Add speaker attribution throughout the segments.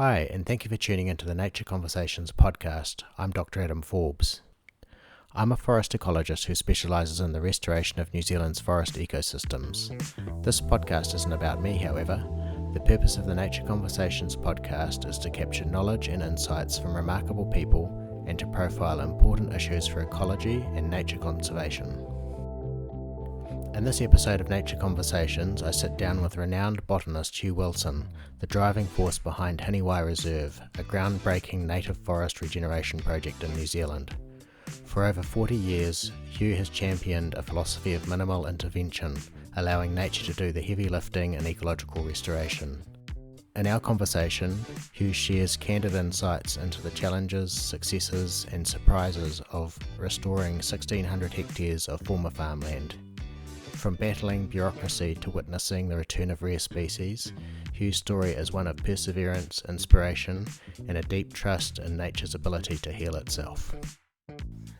Speaker 1: Hi, and thank you for tuning into the Nature Conversations podcast. I'm Dr. Adam Forbes. I'm a forest ecologist who specialises in the restoration of New Zealand's forest ecosystems. This podcast isn't about me, however. The purpose of the Nature Conversations podcast is to capture knowledge and insights from remarkable people and to profile important issues for ecology and nature conservation. In this episode of Nature Conversations, I sit down with renowned botanist Hugh Wilson, the driving force behind Hinewai Reserve, a groundbreaking native forest regeneration project in New Zealand. For over 40 years, Hugh has championed a philosophy of minimal intervention, allowing nature to do the heavy lifting in ecological restoration. In our conversation, Hugh shares candid insights into the challenges, successes and surprises of restoring 1,600 hectares of former farmland. From battling bureaucracy to witnessing the return of rare species, Hugh's story is one of perseverance, inspiration, and a deep trust in nature's ability to heal itself.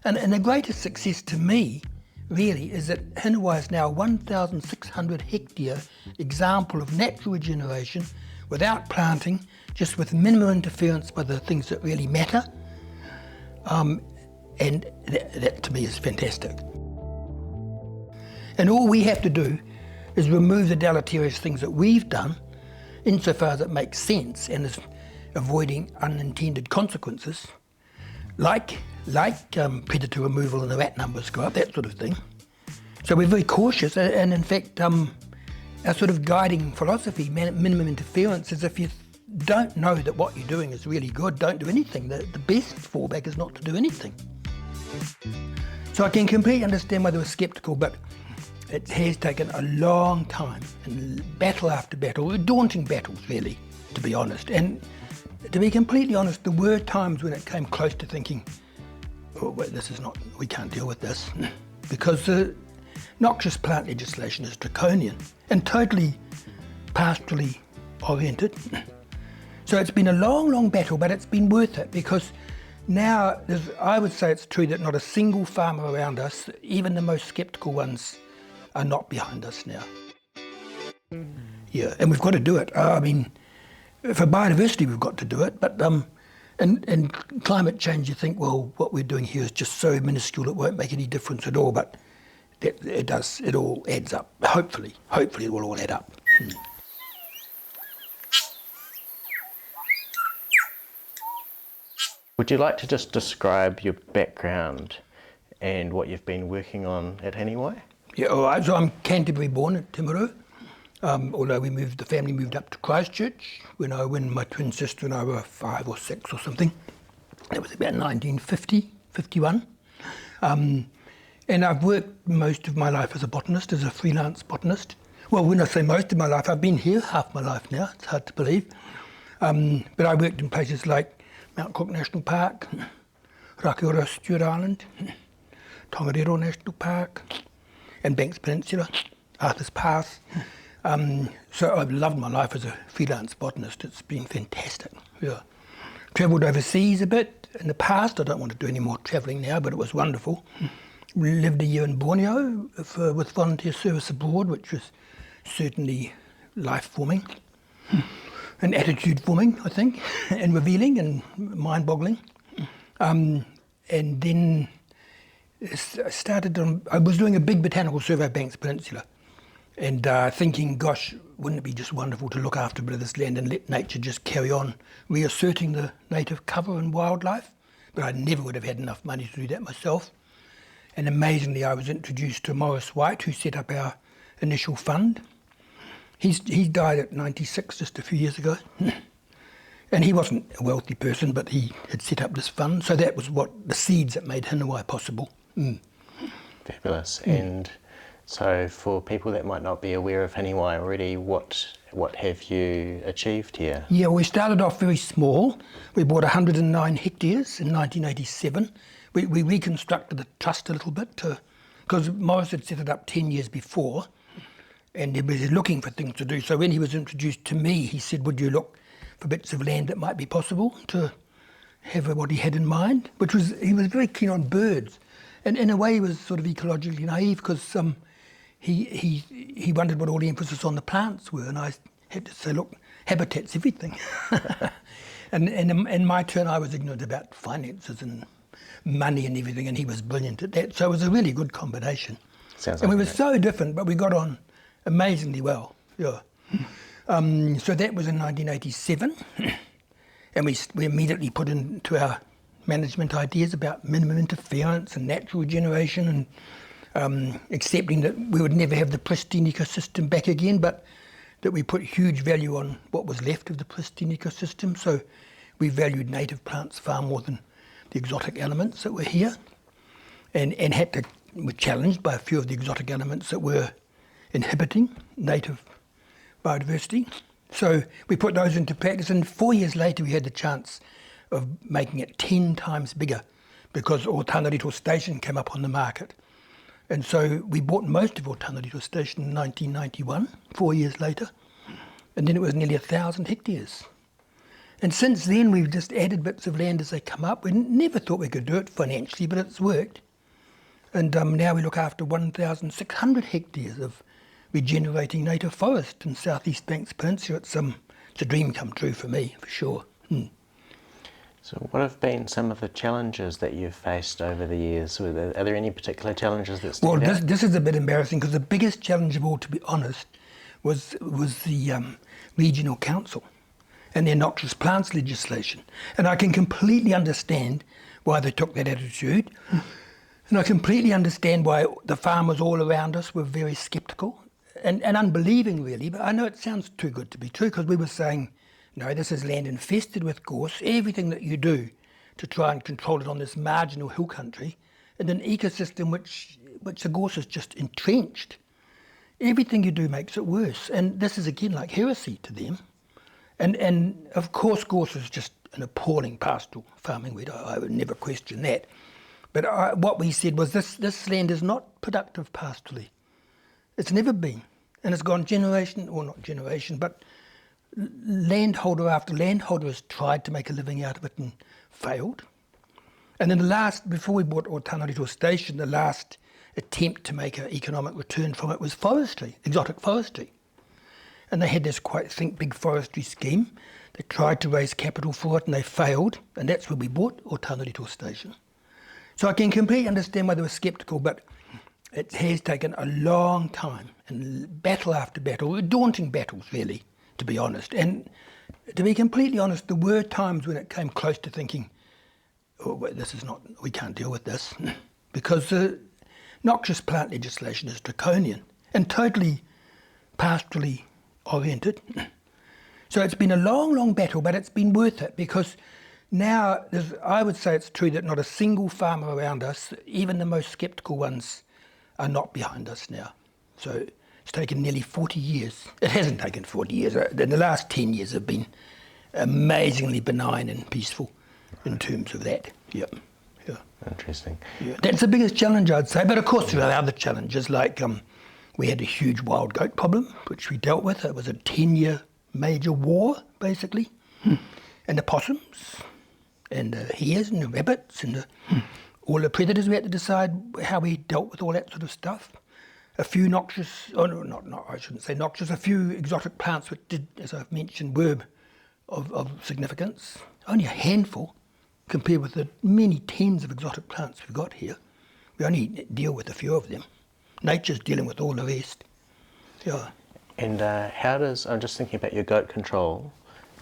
Speaker 2: And the greatest success to me, really, is that Hinewai is now a 1,600 hectare example of natural regeneration without planting, just with minimal interference by the things that really matter. And that to me is fantastic. And all we have to do is remove the deleterious things that we've done, insofar as it makes sense and is avoiding unintended consequences, like predator removal and the rat numbers go up, that sort of thing. So we're very cautious, and in fact, our sort of guiding philosophy, minimum interference, is if you don't know that what you're doing is really good, don't do anything. The best fallback is not to do anything. So I can completely understand why they were sceptical, but it has taken a long time, and battle after battle, daunting battles really, to be honest. And to be completely honest, there were times when it came close to thinking, oh, wait, we can't deal with this, because the noxious plant legislation is draconian and totally pastorally oriented. So it's been a long, long battle, but it's been worth it, because now I would say it's true that not a single farmer around us, even the most sceptical ones, are not behind us now. Yeah, and we've got to do it. I mean, for biodiversity we've got to do it, but and climate change, you think, well, what we're doing here is just so minuscule it won't make any difference at all, but it does, it all adds up. Hopefully it will all add up.
Speaker 1: Would you like to just describe your background and what you've been working on at Hinewai?
Speaker 2: Yeah, all right. So I'm Canterbury born at Timaru, although the family moved up to Christchurch when my twin sister and I were 5 or 6 or something. That was about 1950, 51. And I've worked most of my life as a botanist, as a freelance botanist. Well, when I say most of my life, I've been here half my life now. It's hard to believe. But I worked in places like Mount Cook National Park, Rakiura Stewart Island, Tongariro National Park, and Banks Peninsula, Arthur's Pass. So I've loved my life as a freelance botanist. It's been fantastic. Yeah. Travelled overseas a bit in the past. I don't want to do any more travelling now, but it was wonderful. Lived a year in Borneo with volunteer service abroad, which was certainly life-forming and attitude-forming, I think, and revealing and mind-boggling. And then I was doing a big botanical survey of Banks Peninsula and thinking, gosh, wouldn't it be just wonderful to look after a bit of this land and let nature just carry on reasserting the native cover and wildlife? But I never would have had enough money to do that myself. And amazingly, I was introduced to Maurice White, who set up our initial fund. He died at 96 just a few years ago. And he wasn't a wealthy person, but he had set up this fund. So that was the seeds that made Hinewai possible.
Speaker 1: Fabulous. And so for people that might not be aware of Hinewai already, what have you achieved here?
Speaker 2: Yeah, we started off very small. We bought 109 hectares in 1987. We reconstructed the trust a little bit because Maurice had set it up 10 years before and he was looking for things to do. So when he was introduced to me, he said, would you look for bits of land that might be possible to have what he had in mind, he was very keen on birds. And in a way he was sort of ecologically naive because he wondered what all the emphasis on the plants were, and I had to say, look, habitat's everything. And in my turn, I was ignorant about finances and money and everything, and he was brilliant at that. So it was a really good combination.
Speaker 1: Sounds
Speaker 2: And
Speaker 1: like
Speaker 2: we were so different, but we got on amazingly well. Yeah. So that was in 1987, and we immediately put into our management ideas about minimum interference and natural regeneration, and accepting that we would never have the pristine ecosystem back again, but that we put huge value on what was left of the pristine ecosystem. So we valued native plants far more than the exotic elements that were here, and were challenged by a few of the exotic elements that were inhibiting native biodiversity. So we put those into practice, and 4 years later we had the chance of making it 10 times bigger because Otanerito Station came up on the market. And so we bought most of Otanerito Station in 1991, 4 years later, and then it was nearly 1,000 hectares. And since then we've just added bits of land as they come up. We never thought we could do it financially, but it's worked. And now we look after 1,600 hectares of regenerating native forest in Southeast Banks Peninsula. It's a dream come true for me, for sure.
Speaker 1: So what have been some of the challenges that you've faced over the years? Are there any particular challenges that stand out?
Speaker 2: This is a bit embarrassing because the biggest challenge of all, to be honest, was the regional council and their noxious plants legislation. And I can completely understand why they took that attitude. And I completely understand why the farmers all around us were very sceptical and unbelieving, really. But I know it sounds too good to be true because we were saying, no, this is land infested with gorse. Everything that you do to try and control it on this marginal hill country in an ecosystem which the gorse is just entrenched, everything you do makes it worse. And this is, again, like heresy to them. And of course, gorse is just an appalling pastoral farming weed. I would never question that. But what we said was this land is not productive pastorally. It's never been. And it's gone generation, or not generation, but landholder after landholder has tried to make a living out of it and failed. And then before we bought Otanerito Station, the last attempt to make an economic return from it was forestry, exotic forestry. And they had this quite think big forestry scheme. They tried to raise capital for it and they failed, and that's where we bought Otanerito Station. So I can completely understand why they were sceptical, but it has taken a long time, and battle after battle, daunting battles really, to be honest. And to be completely honest, there were times when it came close to thinking, oh, wait, we can't deal with this, because the noxious plant legislation is draconian and totally pastorally oriented. So it's been a long, long battle, but it's been worth it because now I would say it's true that not a single farmer around us, even the most sceptical ones, are not behind us now. So it's taken nearly 40 years. It hasn't taken 40 years. The last 10 years have been amazingly benign and peaceful in terms of that. Yeah.
Speaker 1: Interesting.
Speaker 2: Yeah. That's the biggest challenge, I'd say. But of course there are other challenges, like we had a huge wild goat problem, which we dealt with. It was a 10-year major war, basically. And the possums, and the hares, and the rabbits, and all the predators. We had to decide how we dealt with all that sort of stuff. A few noxious, I shouldn't say noxious, a few exotic plants which did, as I've mentioned, were of significance. Only a handful compared with the many tens of exotic plants we've got here. We only deal with a few of them. Nature's dealing with all the rest. Yeah. And
Speaker 1: I'm just thinking about your goat control.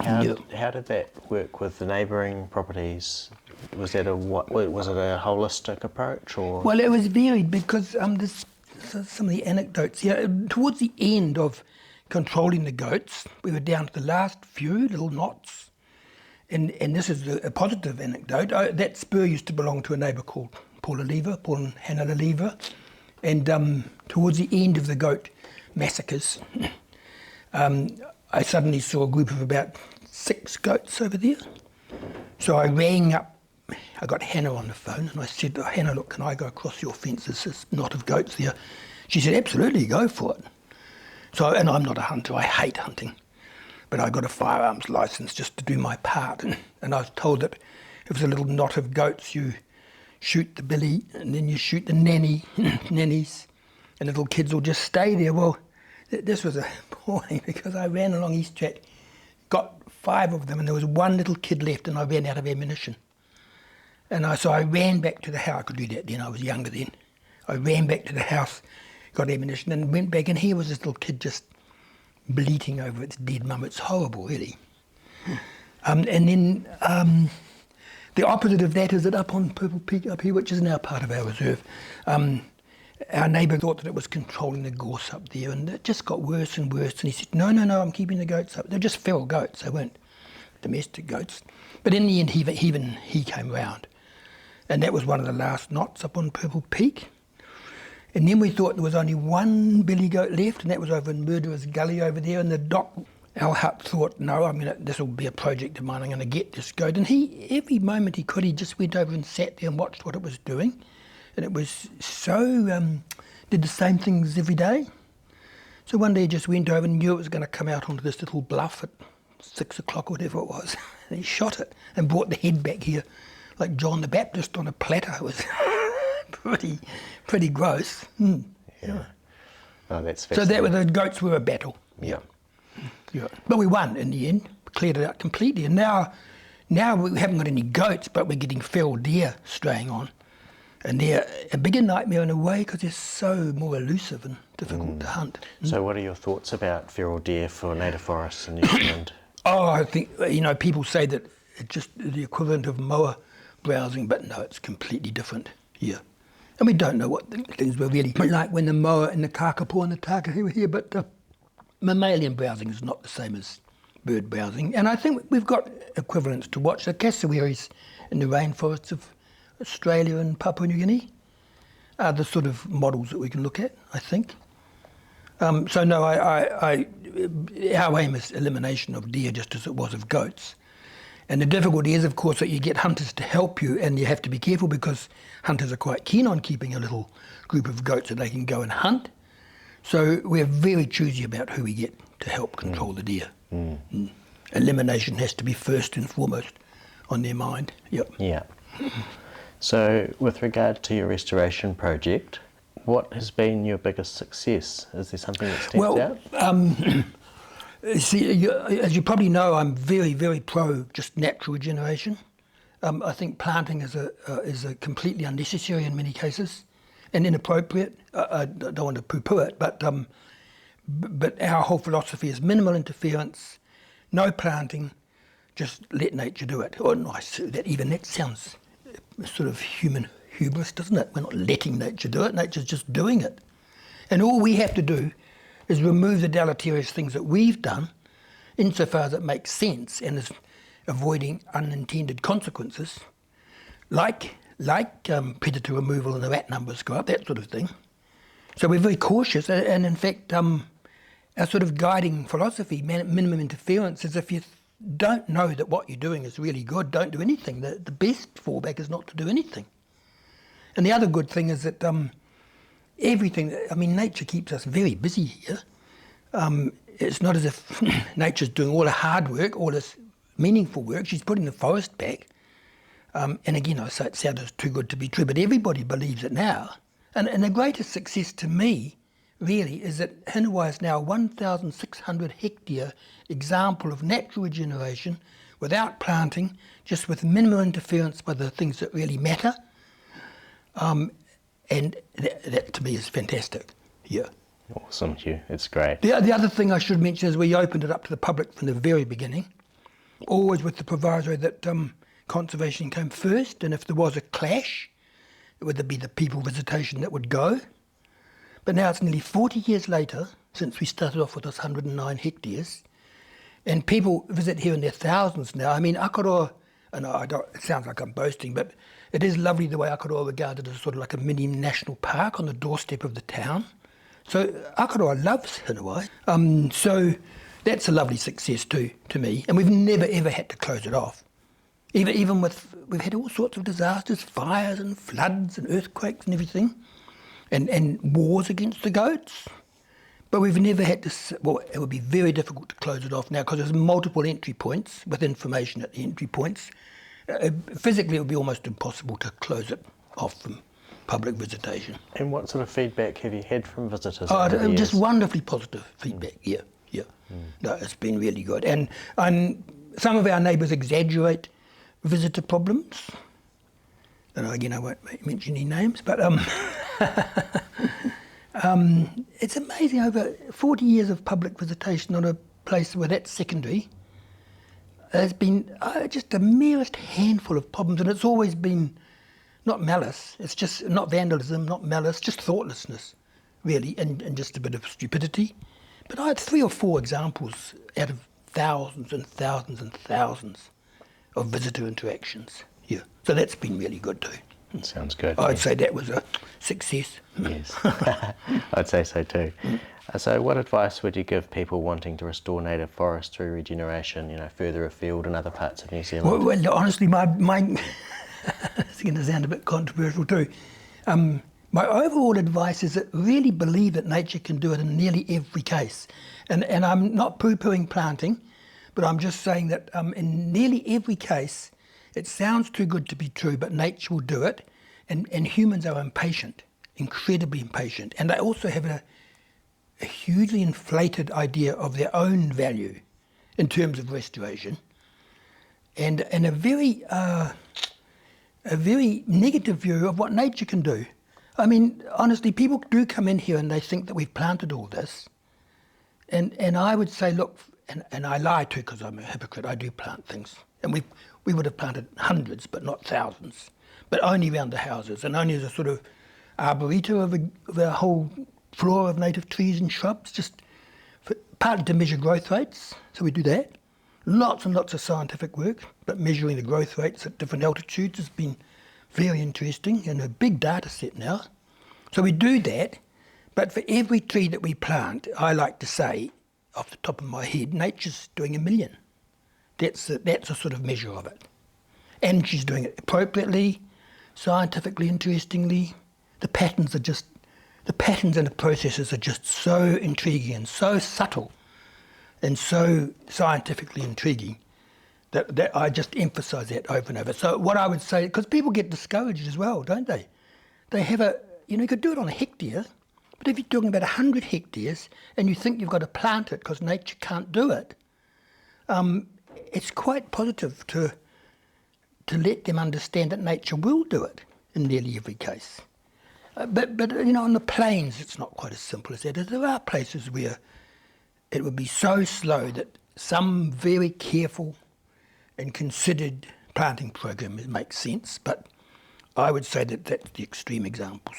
Speaker 1: How did that work with the neighbouring properties? Was it a holistic approach, or?
Speaker 2: Well, it was varied because there's some of the anecdotes here. Towards the end of controlling the goats, we were down to the last few little knots, and this is a positive anecdote. That spur used to belong to a neighbour called Paul and Hannah Oliva, and towards the end of the goat massacres, I suddenly saw a group of about 6 goats over there. So I rang up, I got Hannah on the phone, and I said, oh, Hannah, look, can I go across your fence? There's this knot of goats there. She said, absolutely, go for it. So, and I'm not a hunter, I hate hunting, but I got a firearms licence just to do my part. And I was told that if there's a little knot of goats, you shoot the billy, and then you shoot the nannies, and little kids will just stay there. Well, this was appalling because I ran along East Track, got 5 of them, and there was one little kid left, and I ran out of ammunition. And so I ran back to the house. I could do that then, I was younger then. I ran back to the house, got ammunition, and went back, and here was this little kid just bleating over its dead mum. It's horrible, really. And then the opposite of that is that up on Purple Peak up here, which is now part of our reserve, our neighbour thought that it was controlling the gorse up there, and it just got worse and worse. And he said, no, I'm keeping the goats up. They're just feral goats, they weren't domestic goats. But in the end, he came round. And that was one of the last knots up on Purple Peak. And then we thought there was only one billy goat left, and that was over in Murderer's Gully over there. And the doc, Al Hutt, thought, no, this will be a project of mine, I'm going to get this goat. And he, every moment he could, he just went over and sat there and watched what it was doing. And it was so, did the same things every day. So one day he just went over and knew it was going to come out onto this little bluff at 6 o'clock, whatever it was. And he shot it and brought the head back here like John the Baptist on a platter. It was pretty gross.
Speaker 1: Yeah. Oh, that's
Speaker 2: so that the goats were a battle.
Speaker 1: Yeah.
Speaker 2: But we won in the end, cleared it out completely. And now we haven't got any goats, but we're getting feral deer straying on. And they're a bigger nightmare in a way because they're so more elusive and difficult to hunt.
Speaker 1: So what are your thoughts about feral deer for native forests in New Zealand?
Speaker 2: Oh, I think, people say that it's just the equivalent of moa browsing, but no, it's completely different here. And we don't know what things were really like when the moa and the kakapo and the takahe were here, but mammalian browsing is not the same as bird browsing. And I think we've got equivalents to watch. The cassowaries in the rainforests of Australia and Papua New Guinea are the sort of models that we can look at, I think. So no, our aim is elimination of deer just as it was of goats. And the difficulty is, of course, that you get hunters to help you, and you have to be careful because hunters are quite keen on keeping a little group of goats that they can go and hunt. So we're very choosy about who we get to help control the deer. Elimination has to be first and foremost on their mind. Yep.
Speaker 1: Yeah. So with regard to your restoration project, what has been your biggest success? Is there something that stands out?
Speaker 2: See, as you probably know, I'm very, very pro just natural regeneration. I think planting is a completely unnecessary in many cases and inappropriate. I don't want to poo-poo it, but our whole philosophy is minimal interference, no planting, just let nature do it. Oh, nice, that sounds sort of human hubris, doesn't it? We're not letting nature do it, nature's just doing it. And all we have to do is remove the deleterious things that we've done insofar as it makes sense and is avoiding unintended consequences, like predator removal and the rat numbers go up, that sort of thing. So we're very cautious, and in fact, our sort of guiding philosophy, minimum interference, is if you don't know that what you're doing is really good, don't do anything. The best fallback is not to do anything. And the other good thing is that nature keeps us very busy here. It's not as if nature's doing all the hard work, all this meaningful work. She's putting the forest back. And again, I say it sounds too good to be true, but everybody believes it now. And the greatest success to me, really, is that Hinewai is now a 1,600 hectare example of natural regeneration without planting, just with minimal interference by the things that really matter. And that to me is fantastic. Yeah.
Speaker 1: Awesome, Hugh. It's great.
Speaker 2: The other thing I should mention is we opened it up to the public from the very beginning, always with the proviso that conservation came first, and if there was a clash, it would be the people visitation that would go. But now it's nearly 40 years later since we started off with this 109 hectares, and people visit here in their thousands now. I mean, Akaroa, it sounds like I'm boasting, but it is lovely the way Akaroa regarded as sort of like a mini national park on the doorstep of the town. So Akaroa loves Hinewai. So that's a lovely success too, to me. And we've never ever had to close it off. Even with, we've had all sorts of disasters, fires and floods and earthquakes and everything, and wars against the goats. But we've never had to, well, it would be very difficult to close it off now because there's multiple entry points with information at the entry points. Physically, it would be almost impossible to close it off from public visitation.
Speaker 1: And what sort of feedback have you had from visitors?
Speaker 2: Just wonderfully positive feedback, yeah. No, it's been really good. And some of our neighbours exaggerate visitor problems. And again, I won't mention any names, but it's amazing, over 40 years of public visitation on a place where that's secondary, there's been just the merest handful of problems, and it's always been not malice, it's just not vandalism, not malice, just thoughtlessness, really, and just a bit of stupidity. But I had 3 or 4 examples out of thousands and thousands and thousands of visitor interactions. Yeah, so that's been really good too.
Speaker 1: Sounds good.
Speaker 2: I'd say that was a success.
Speaker 1: Yes, I'd say so too. So what advice would you give people wanting to restore native forests through regeneration, further afield in other parts of New Zealand?
Speaker 2: Well honestly, my it's going to sound a bit controversial too. My overall advice is that really believe that nature can do it in nearly every case. And I'm not poo-pooing planting, but I'm just saying that in nearly every case, it sounds too good to be true, but nature will do it. And humans are impatient, incredibly impatient. And they also have a hugely inflated idea of their own value in terms of restoration. And a very negative view of what nature can do. I mean, honestly, people do come in here and they think that we've planted all this. And I would say, look, and I lie too because I'm a hypocrite, I do plant things. And we would have planted hundreds, but not thousands, but only around the houses and only as a sort of arboretor of a whole floor of native trees and shrubs, just partly to measure growth rates, so we do that. Lots and lots of scientific work, but measuring the growth rates at different altitudes has been very interesting and a big data set now. So we do that, but for every tree that we plant, I like to say, off the top of my head, nature's doing 1 million. That's a sort of measure of it. And she's doing it appropriately, scientifically, interestingly. The patterns and the processes are just so intriguing and so subtle and so scientifically intriguing that I just emphasise that over and over. So what I would say, because people get discouraged as well, don't they? They have you could do it on a hectare, but if you're talking about 100 hectares and you think you've got to plant it because nature can't do it, it's quite positive to let them understand that nature will do it in nearly every case. But on the plains, it's not quite as simple as that. There are places where it would be so slow that some very careful and considered planting program makes sense, but I would say that that's the extreme examples,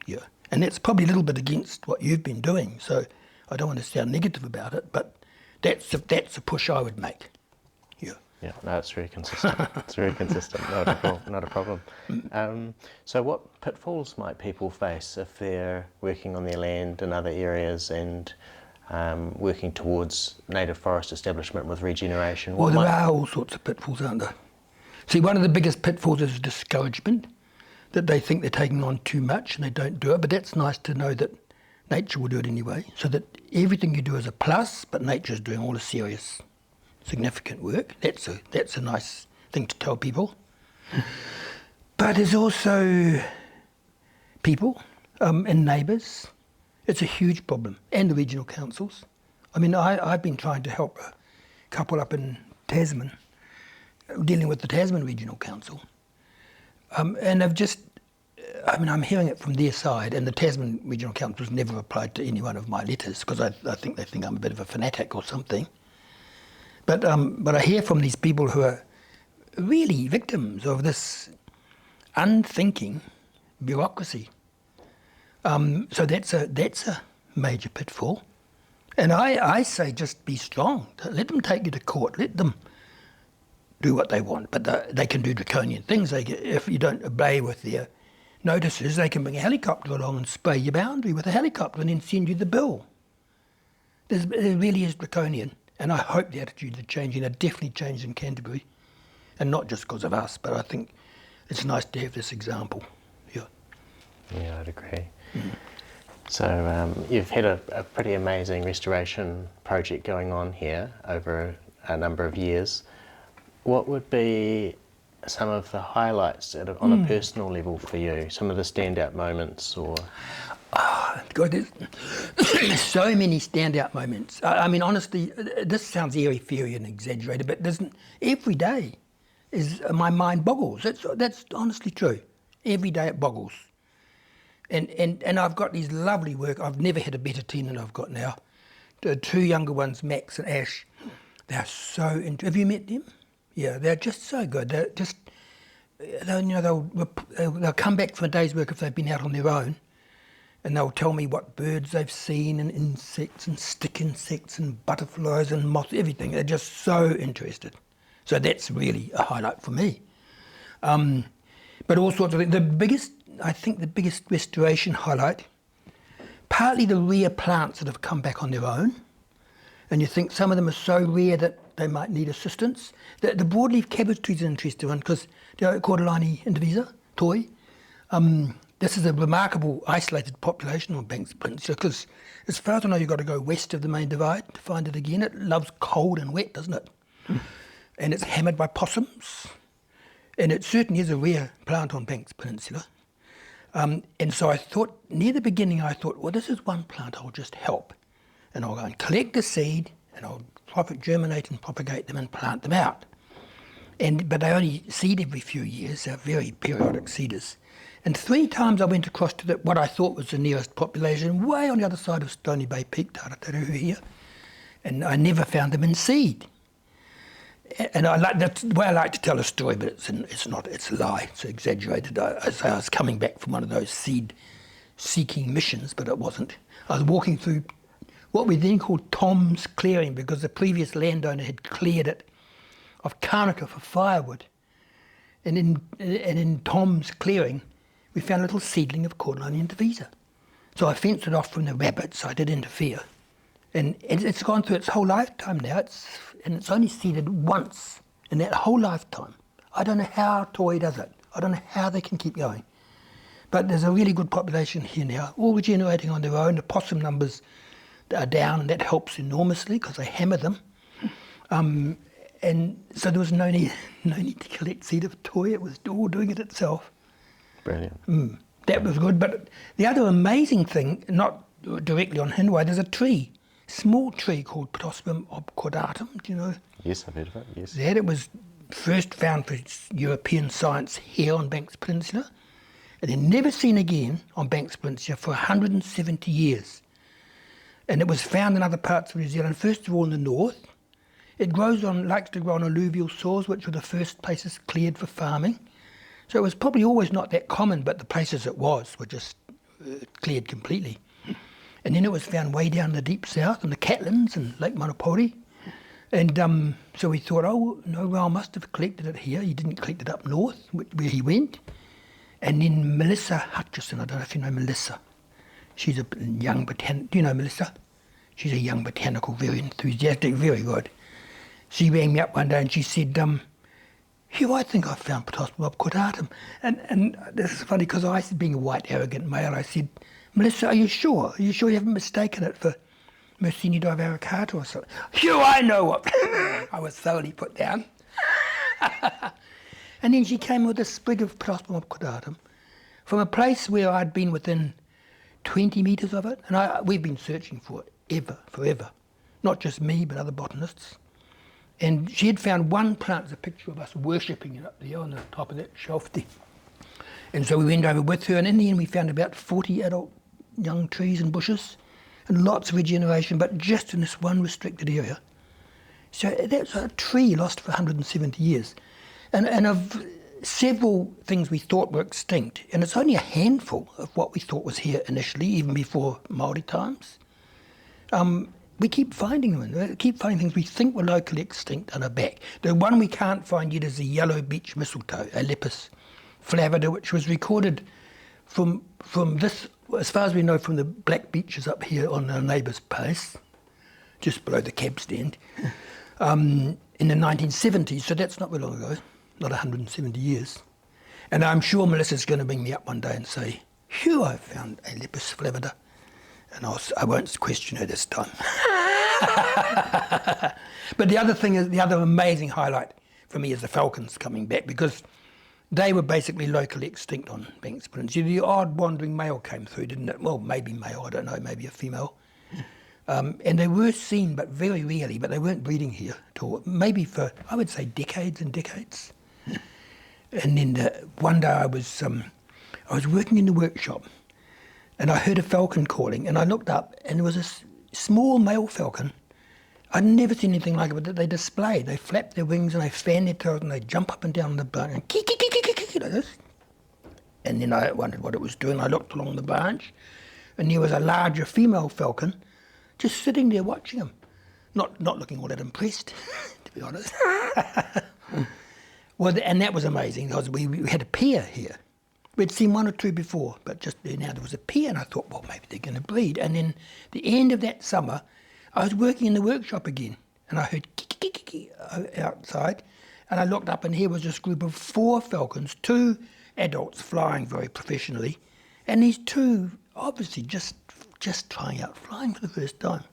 Speaker 2: yeah. And that's probably a little bit against what you've been doing, so I don't want to sound negative about it, but that's a push I would make, yeah.
Speaker 1: Yeah, no, it's very consistent. It's very consistent, not a problem. So what pitfalls might people face if they're working on their land in other areas and working towards native forest establishment with regeneration?
Speaker 2: Well, there are all sorts of pitfalls, aren't there? See, one of the biggest pitfalls is discouragement, that they think they're taking on too much and they don't do it, but that's nice to know that nature will do it anyway, so that everything you do is a plus, but nature's doing all the serious, significant work. That's a nice thing to tell people. But there's also people and neighbours. It's a huge problem, and the regional councils. I mean, I've been trying to help a couple up in Tasman, dealing with the Tasman Regional Council. And I'm hearing it from their side, and the Tasman Regional Council has never replied to any one of my letters, because I think they think I'm a bit of a fanatic or something. But I hear from these people who are really victims of this unthinking bureaucracy. So that's a major pitfall. And I say just be strong. Let them take you to court. Let them do what they want. But they can do draconian things. If you don't obey with their notices, they can bring a helicopter along and spray your boundary with a helicopter and then send you the bill. It really is draconian. And I hope the attitudes are changing. They're definitely changed in Canterbury. And not just because of us, but I think it's nice to have this example. Yeah.
Speaker 1: Yeah, I'd agree. So you've had a pretty amazing restoration project going on here over a number of years. What would be some of the highlights on a personal level for you? Some of the standout moments, or?
Speaker 2: God, there's so many standout moments. I mean, honestly, this sounds airy-fairy and exaggerated, but every day my mind boggles. That's honestly true. Every day it boggles. And I've got these lovely work. I've never had a better team than I've got now. The two younger ones, Max and Ash, they're so. Have you met them? Yeah, they're just so good. They'll come back from a day's work if they've been out on their own, and they'll tell me what birds they've seen and insects and stick insects and butterflies and moths, everything. They're just so interested. So that's really a highlight for me. But all sorts of things. I think the biggest restoration highlight, partly the rare plants that have come back on their own, and you think some of them are so rare that they might need assistance. The broadleaf cabbage tree is an interesting one because they're Cordyline indivisa, Toi. This is a remarkable isolated population on Banks Peninsula because as far as I know you've got to go west of the main divide to find it again. It loves cold and wet, doesn't it? And it's hammered by possums. And it certainly is a rare plant on Banks Peninsula. And so I thought, near the beginning, well, this is one plant I'll just help. And I'll go and collect the seed, and I'll germinate and propagate them and plant them out. But they only seed every few years. They're very periodic seeders. And 3 times I went across to what I thought was the nearest population, way on the other side of Stony Bay Peak, Tarataru here. And I never found them in seed. And that's the way I like to tell a story, but it's not, it's a lie, it's exaggerated. I was coming back from one of those seed-seeking missions, but it wasn't. I was walking through what we then called Tom's Clearing, because the previous landowner had cleared it of Kānaka for firewood. And in Tom's Clearing, we found a little seedling of Cordyline indivisa. So I fenced it off from the rabbits, so I did interfere. And it's gone through its whole lifetime now, and it's only seeded once in that whole lifetime. I don't know how Toi does it. I don't know how they can keep going. But there's a really good population here now, all regenerating on their own. The possum numbers are down, and that helps enormously because they hammer them. And so there was no need to collect seed of Toi. It was all doing it itself.
Speaker 1: Brilliant.
Speaker 2: That was good. But the other amazing thing, not directly on Hinewai, there's a tree. Small tree called Ptospum obcordatum, do you know?
Speaker 1: Yes, I've heard of it, yes.
Speaker 2: It was first found for its European science here on Banks Peninsula, and then never seen again on Banks Peninsula for 170 years. And it was found in other parts of New Zealand, first of all in the north. It likes to grow on alluvial soils, which were the first places cleared for farming. So it was probably always not that common, but the places it was were just cleared completely. And then it was found way down in the deep south, in the Catlins and Lake Manapori. And so we thought, oh, no, Rao must have collected it here. He didn't collect it up north, where he went. And then Melissa Hutchison, I don't know if you know Melissa. She's a young botanical, do you know Melissa? She's a young botanical, very enthusiastic, very good. She rang me up one day and she said, Hugh, I think I found Ptospum obcordatum. And this is funny because I, being a white, arrogant male, I said, Melissa, are you sure? Are you sure you haven't mistaken it for Mercini divaricata or something? Hugh, I know what. I was thoroughly put down. And then she came with a sprig of Ptospum obcordatum from a place where I'd been within 20 metres of it. And we've been searching for it forever. Not just me, but other botanists. And she had found one plant, there's a picture of us worshipping it up there on the top of that shelf there. And so we went over with her, and in the end we found about 40 adult young trees and bushes, and lots of regeneration, but just in this one restricted area. So that's a tree lost for 170 years. And of several things we thought were extinct, and it's only a handful of what we thought was here initially, even before Māori times. We keep finding them. We keep finding things we think were locally extinct and are back. The one we can't find yet is the yellow beech mistletoe, Alepis flavida, which was recorded from this, as far as we know, from the black beeches up here on our neighbour's place, just below the cab stand, in the 1970s. So that's not very long ago, not 170 years. And I'm sure Melissa's going to bring me up one day and say, Hugh, I found Alepis flavida. And I won't question her this time. But the other thing is, the other amazing highlight for me is the falcons coming back, because They were basically locally extinct on Banks Peninsula. The odd wandering male came through, didn't it? Well, maybe male, I don't know, maybe a female. And they were seen, but very rarely, but they weren't breeding here at all. Maybe for, I would say, decades and decades. And then one day I was working in the workshop, and I heard a falcon calling, and I looked up, and there was a small male falcon. I'd never seen anything like it, but they displayed. They flap their wings, and they fan their tails, and they jump up and down the branch, and kick, like this. And then I wondered what it was doing. I looked along the branch, and there was a larger female falcon just sitting there watching them, not looking all that impressed, to be honest. Well, and that was amazing, because we had a pair here. We'd seen one or two before, but just now there was a pair, and I thought, well, maybe they're going to breed. And then the end of that summer, I was working in the workshop again, and I heard kick outside, and I looked up, and here was this group of 4 falcons, 2 adults flying very professionally, and these 2 obviously just trying out flying for the first time.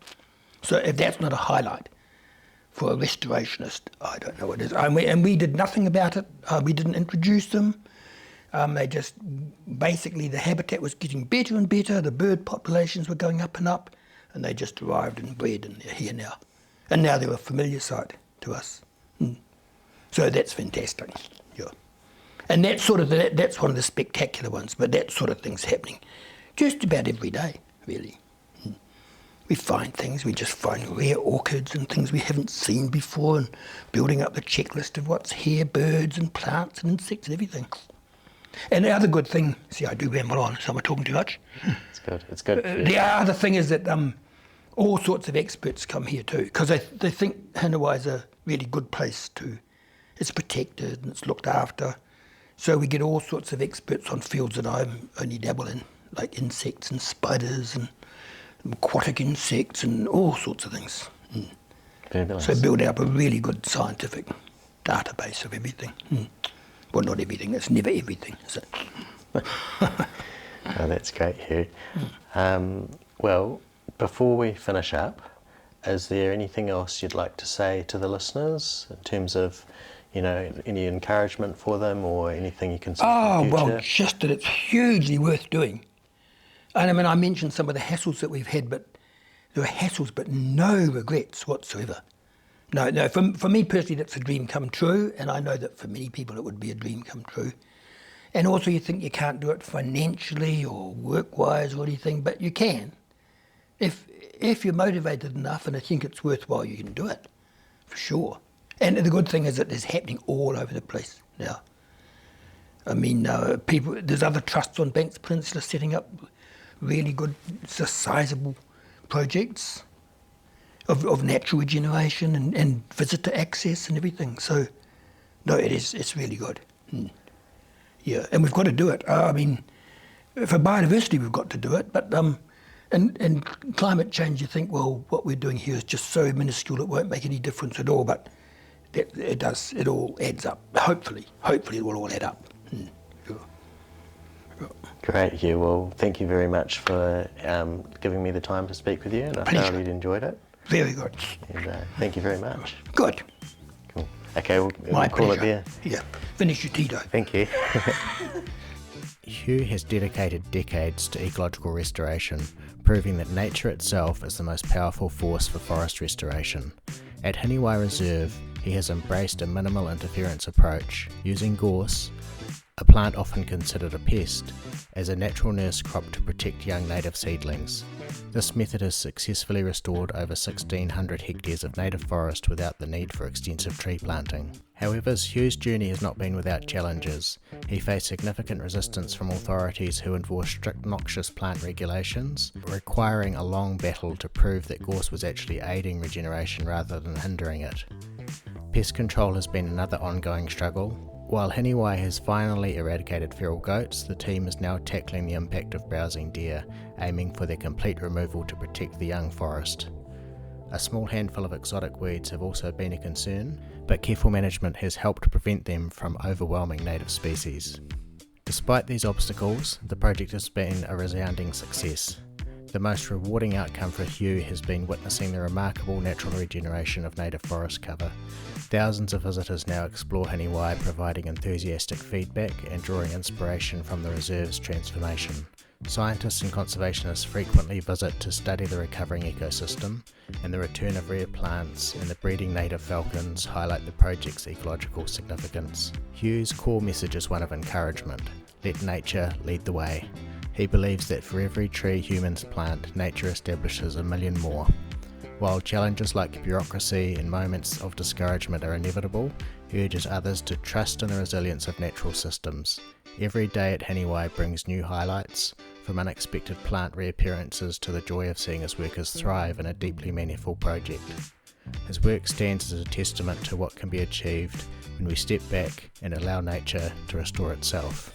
Speaker 2: So if that's not a highlight for a restorationist, I don't know what it is. And we did nothing about it. We didn't introduce them. They just, basically the habitat was getting better and better, the bird populations were going up and up, and they just arrived and bred, and they're here now. And now they're a familiar sight to us. So that's fantastic, yeah. And that's that's one of the spectacular ones, but that sort of thing's happening just about every day, really. We find things, we just find rare orchids and things we haven't seen before, and building up the checklist of what's here, birds and plants and insects and everything. And the other good thing, see, I do ramble on, so am I talking too much?
Speaker 1: It's good.
Speaker 2: The other thing is that all sorts of experts come here too, because they think Hinewai is a really good place to, it's protected and it's looked after. So we get all sorts of experts on fields that I only dabble in, like insects and spiders and aquatic insects and all sorts of things.
Speaker 1: Fabulous.
Speaker 2: So build up a really good scientific database of everything. Well, not everything, it's never everything, is it?
Speaker 1: Oh, that's great, Hugh. Well, before we finish up, is there anything else you'd like to say to the listeners in terms of, any encouragement for them or anything you can see in the future?
Speaker 2: Well, just that it's hugely worth doing. And I mean, I mentioned some of the hassles that we've had, but there are hassles, but no regrets whatsoever. No, for me personally, that's a dream come true, and I know that for many people it would be a dream come true. And also you think you can't do it financially or work-wise or anything, but you can. If you're motivated enough and I think it's worthwhile, you can do it, for sure. And the good thing is that it's happening all over the place now. I mean, there's other trusts on Banks Peninsula setting up really good, sizable projects of natural regeneration and visitor access and everything. So, no, it's really good. Yeah, and we've got to do it. I mean, for biodiversity, we've got to do it, but and climate change, you think, well, what we're doing here is just so minuscule it won't make any difference at all, but it does. It all adds up. Hopefully it will all add up.
Speaker 1: Great, Hugh. Well, thank you very much for giving me the time to speak with you, and I thoroughly enjoyed it.
Speaker 2: Very good.
Speaker 1: And thank you very much.
Speaker 2: Good.
Speaker 1: Cool. Okay, we'll call it there.
Speaker 2: Yeah. Finish your tea, though.
Speaker 1: Thank you.
Speaker 3: Hugh has dedicated decades to ecological restoration, proving that nature itself is the most powerful force for forest restoration. At Hinewai Reserve, he has embraced a minimal interference approach, using gorse, a plant often considered a pest, as a natural nurse crop to protect young native seedlings. This method has successfully restored over 1,600 hectares of native forest without the need for extensive tree planting. However, Hugh's journey has not been without challenges. He faced significant resistance from authorities who enforced strict noxious plant regulations, requiring a long battle to prove that gorse was actually aiding regeneration rather than hindering it. Pest control has been another ongoing struggle. While Hinewai has finally eradicated feral goats, the team is now tackling the impact of browsing deer, aiming for their complete removal to protect the young forest. A small handful of exotic weeds have also been a concern, but careful management has helped prevent them from overwhelming native species. Despite these obstacles, the project has been a resounding success. The most rewarding outcome for Hugh has been witnessing the remarkable natural regeneration of native forest cover. Thousands of visitors now explore Hinewai, providing enthusiastic feedback and drawing inspiration from the reserve's transformation. Scientists and conservationists frequently visit to study the recovering ecosystem, and the return of rare plants and the breeding native falcons highlight the project's ecological significance. Hugh's core message is one of encouragement. Let nature lead the way. He believes that for every tree humans plant, nature establishes a million more. While challenges like bureaucracy and moments of discouragement are inevitable, he urges others to trust in the resilience of natural systems. Every day at Hinewai brings new highlights, from unexpected plant reappearances to the joy of seeing his workers thrive in a deeply meaningful project. His work stands as a testament to what can be achieved when we step back and allow nature to restore itself.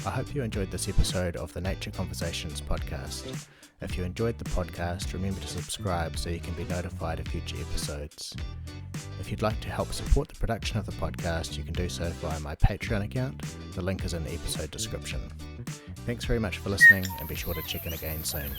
Speaker 3: I hope you enjoyed this episode of the Nature Conversations podcast. If you enjoyed the podcast, remember to subscribe so you can be notified of future episodes. If you'd like to help support the production of the podcast, you can do so via my Patreon account. The link is in the episode description. Thanks very much for listening, and be sure to check in again soon.